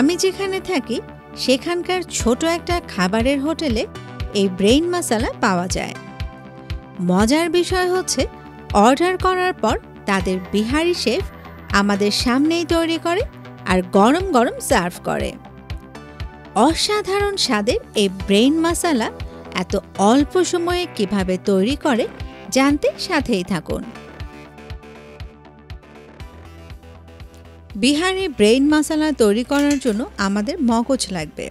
আমি যেখানে থাকি সেখানকার ছোট একটা খাবারের হোটেলে এই ব্রেইন মশলা পাওয়া যায়। মজার বিষয় হচ্ছে অর্ডার করার পর তাদের বিহারি শেফ আমাদের সামনেই তৈরি করে আর গরম গরম সার্ভ করে। অসাধারণ স্বাদের এই ব্রেইন মশলা এত অল্প সময়ে কিভাবে তৈরি করে জানতে সাথেই থাকুন। বিহারি ব্রেইন মশলা তৈরি করার জন্য আমাদের মগজ লাগবে,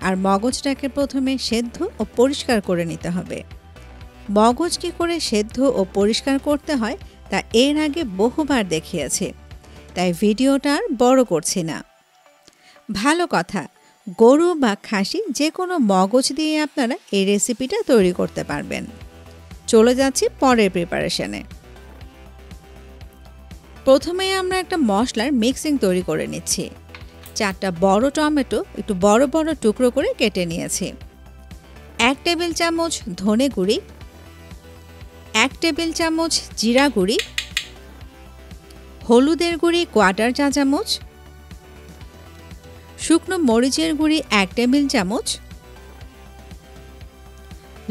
আর মগজটাকে প্রথমে সেদ্ধ ও পরিষ্কার করে নিতে হবে। মগজ কী করে সেদ্ধ ও পরিষ্কার করতে হয় তা এর আগে বহুবার দেখিয়েছি, তাই ভিডিওটা আর বড় করছি না। ভালো কথা, গরু বা খাসি যে কোনো মগজ দিয়ে আপনারা এই রেসিপিটা তৈরি করতে পারবেন। চলে যাচ্ছি পরের প্রিপারেশনে। প্রথমে আমরা একটা মশলার মিক্সিং তৈরি করে নিচ্ছি। 4টা বড় টমেটো একটু বড় বড় টুকরো করে কেটে নিয়েছি। 1 টেবিল চামচ ধনে গুঁড়ি, 1 টেবিল চামচ জিরা গুঁড়ি, হলুদের গুঁড়ি 1/4 চা চামচ, শুকনো মরিচের গুঁড়ি 1 টেবিল চামচ,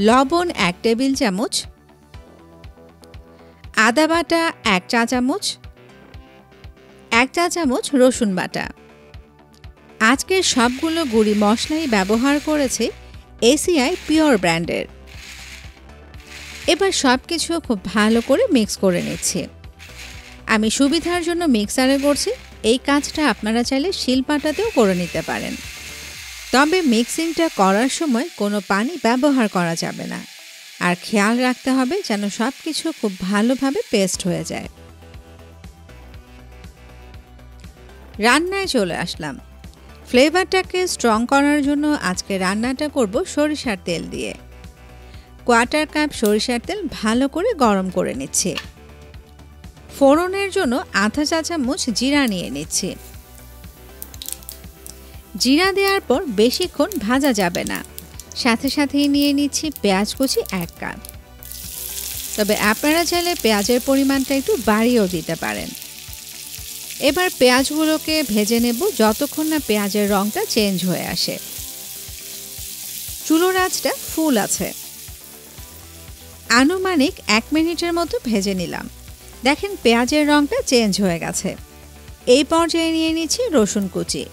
লবণ 1 টেবিল চামচ, আদা বাটা 1 চা চামচ, 1 চা চামচ রসুন বাটা। আজকের সবগুলো গুঁড়ি মশলাই ব্যবহার করেছে এসিআই পিওর ব্র্যান্ডের। এবার সব কিছু খুব ভালো করে মিক্স করে নিচ্ছি। আমি সুবিধার জন্য মিক্সারে করছি, এই কাজটা আপনারা চাইলে শিলপাটাতেও করে নিতে পারেন। তবে মিক্সিংটা করার সময় কোনো পানি ব্যবহার করা যাবে না, আর খেয়াল রাখতে হবে যেন সব কিছু খুব ভালোভাবে পেস্ট হয়ে যায়। রান্নায় চলে আসলাম। ফ্লেভারটাকে স্ট্রং করার জন্য আজকে রান্নাটা করব সরিষার তেল দিয়ে। 1/4 কাপ সরিষার তেল ভালো করে গরম করে নিচ্ছি। ফোড়নের জন্য আধা চা চামচ জিরা নিয়ে নিচ্ছি। জিরা দেওয়ার পর বেশিক্ষণ ভাজা যাবে না, সাথে সাথেই নিয়ে নিচ্ছি পেঁয়াজ কুচি 1 কাপ। তবে আপনারা চাইলে পেঁয়াজের পরিমাণটা একটু বাড়িয়েও দিতে পারেন। এবার পেঁয়াজগুলোকে ভেজে নেব যতক্ষণ না পেঁয়াজের রঙটা চেঞ্জ হয়ে আসে। চুলোর আঁচটা ফুল আছে। আনুমানিক 1 মিনিটের মতো ভেজে নিলাম। দেখেন পেঁয়াজের রঙটা চেঞ্জ হয়ে গেছে। এই পর্যায়ে নিয়ে নিচ্ছি রসুন কুচি।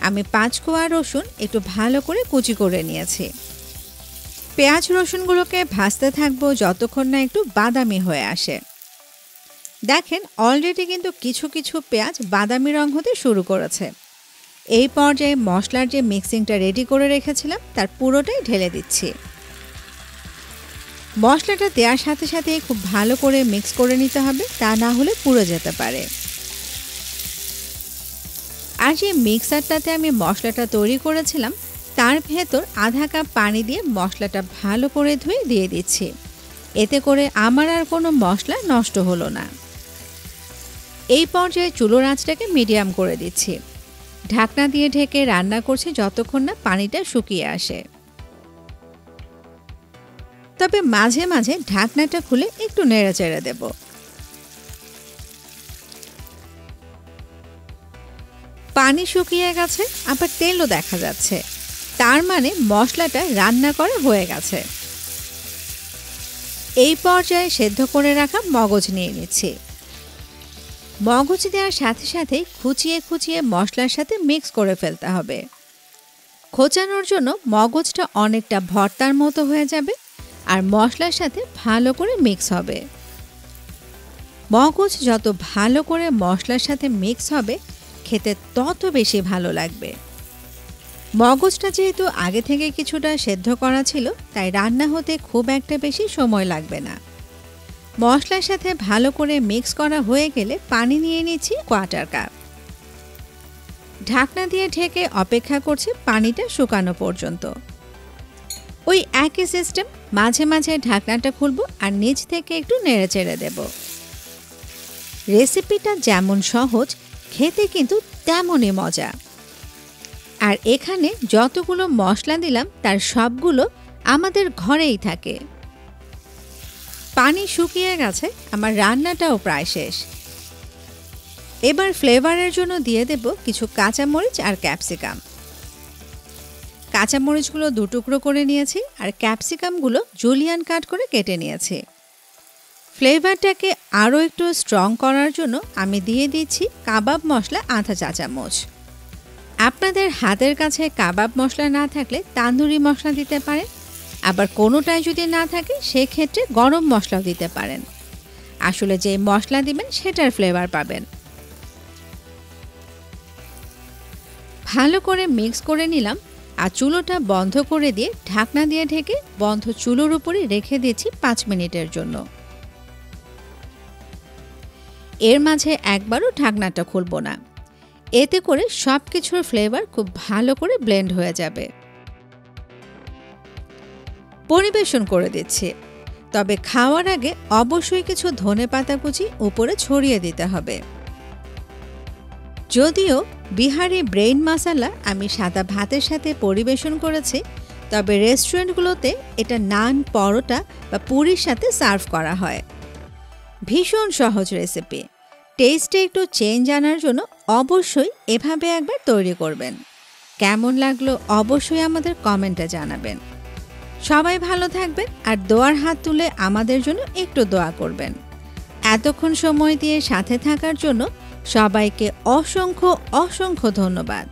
আমি 5 কোয়া রসুন একটু ভালো করে কুচি করে নিয়েছি। পেঁয়াজ রসুনগুলোকে ভাজতে থাকবো যতক্ষণ না একটু বাদামি হয়ে আসে। দেখেন অলরেডি কিন্তু কিছু কিছু পেঁয়াজ বাদামি রং হতে শুরু করেছে। এই পর্যায়ে মশলার যে মিক্সিংটা রেডি করে রেখেছিলাম তার পুরোটাই ঢেলে দিচ্ছি। মশলাটা দেওয়ার সাথে সাথে খুব ভালো করে মিক্স করে নিতে হবে, তা না হলে পুড়ে যেতে পারে। আর যে মিক্সারটাতে আমি মশলাটা তৈরি করেছিলাম তার ভেতর আধা কাপ পানি দিয়ে মশলাটা ভালো করে ধুয়ে দিয়ে দিচ্ছি। এতে করে আমার আর কোনো মশলা নষ্ট হলো না। এই পর্যায়ে চুলোর আঁচটাকে মিডিয়াম করে দিচ্ছি। ঢাকনা দিয়ে ঢেকে রান্না করছি যতক্ষণ না পানিটা শুকিয়ে আসে। তবে মাঝে মাঝে ঢাকনাটা খুলে একটু নেড়েচেড়ে দেব। পানি শুকিয়ে গেছে, আবার তেলও দেখা যাচ্ছে, তার মানে মশলাটা রান্না করা হয়ে গেছে। এই পর্যায়ে সেদ্ধ করে রাখা মগজ নিয়ে নিচ্ছি। মগজ দেওয়ার সাথে সাথে খুঁচিয়ে খুঁচিয়ে মশলার সাথে মিক্স করে ফেলতে হবে। খোঁচানোর জন্য মগজটা অনেকটা ভর্তার মতো হয়ে যাবে আর মশলার সাথে ভালো করে মিক্স হবে। মগজ যত ভালো করে মশলার সাথে মিক্স হবে খেতে তত বেশি ভালো লাগবে। মগজটা যেহেতু আগে থেকে কিছুটা সেদ্ধ করা ছিল তাই রান্না হতে খুব একটা বেশি সময় লাগবে না। মশলার সাথে ভালো করে মিক্স করা হয়ে গেলে পানি নিয়ে নিচ্ছি 1/4 কাপ। ঢাকনা দিয়ে ঢেকে অপেক্ষা করছি পানিটা শুকানো পর্যন্ত। ওই একই সিস্টেম, মাঝে মাঝে ঢাকনাটা খুলব আর নিচ থেকে একটু নেড়েচেড়ে দেব। রেসিপিটা যেমন সহজ, খেতে কিন্তু তেমনই মজা। আর এখানে যতগুলো মশলা দিলাম তার সবগুলো আমাদের ঘরেই থাকে। পানি শুকিয়ে গেছে, আমার রান্নাটাও প্রায় শেষ। এবার ফ্লেভারের জন্য দিয়ে দেব কিছু কাঁচামরিচ আর ক্যাপসিকাম। কাঁচামরিচগুলো 2 টুকরো করে নিয়েছি আর ক্যাপসিকামগুলো জুলিয়ান কাট করে কেটে নিয়েছি। ফ্লেভারটাকে আরও একটু স্ট্রং করার জন্য আমি দিয়ে দিচ্ছি কাবাব মশলা আধা চা চামচ। আপনাদের হাতের কাছে কাবাব মশলা না থাকলে তান্দুরি মশলা দিতে পারেন, আবার কোনোটাই যদি না থাকে সেক্ষেত্রে গরম মশলাও দিতে পারেন। আসলে যে মশলা দিবেন সেটার ফ্লেভার পাবেন। ভালো করে মিক্স করে নিলাম আর চুলোটা বন্ধ করে দিয়ে ঢাকনা দিয়ে ঢেকে বন্ধ চুলোর উপরে রেখে দিয়েছি 5 মিনিটের জন্য। এর মাঝে একবারও ঢাকনাটা খুলব না, এতে করে সব কিছুর ফ্লেভার খুব ভালো করে ব্লেন্ড হয়ে যাবে। পরিবেশন করে দিচ্ছি, তবে খাওয়ার আগে অবশ্যই কিছু ধনেপাতা কুচি উপরে ছড়িয়ে দিতে হবে। যদিও বিহারি ব্রেইন মশলা আমি সাদা ভাতের সাথে পরিবেশন করেছি, তবে রেস্টুরেন্টগুলোতে এটা নান, পরোটা বা পুরির সাথে সার্ভ করা হয়। ভীষণ সহজ রেসিপি, টেস্টে একটু চেঞ্জ আনার জন্য অবশ্যই এভাবে একবার তৈরি করবেন। কেমন লাগলো অবশ্যই আমাদের কমেন্টে জানাবেন। সবাই ভালো থাকবেন আর দোয়ার হাত তুলে আমাদের জন্য একটু দোয়া করবেন। এতক্ষণ সময় দিয়ে সাথে থাকার জন্য সবাইকে অসংখ্য অসংখ্য ধন্যবাদ।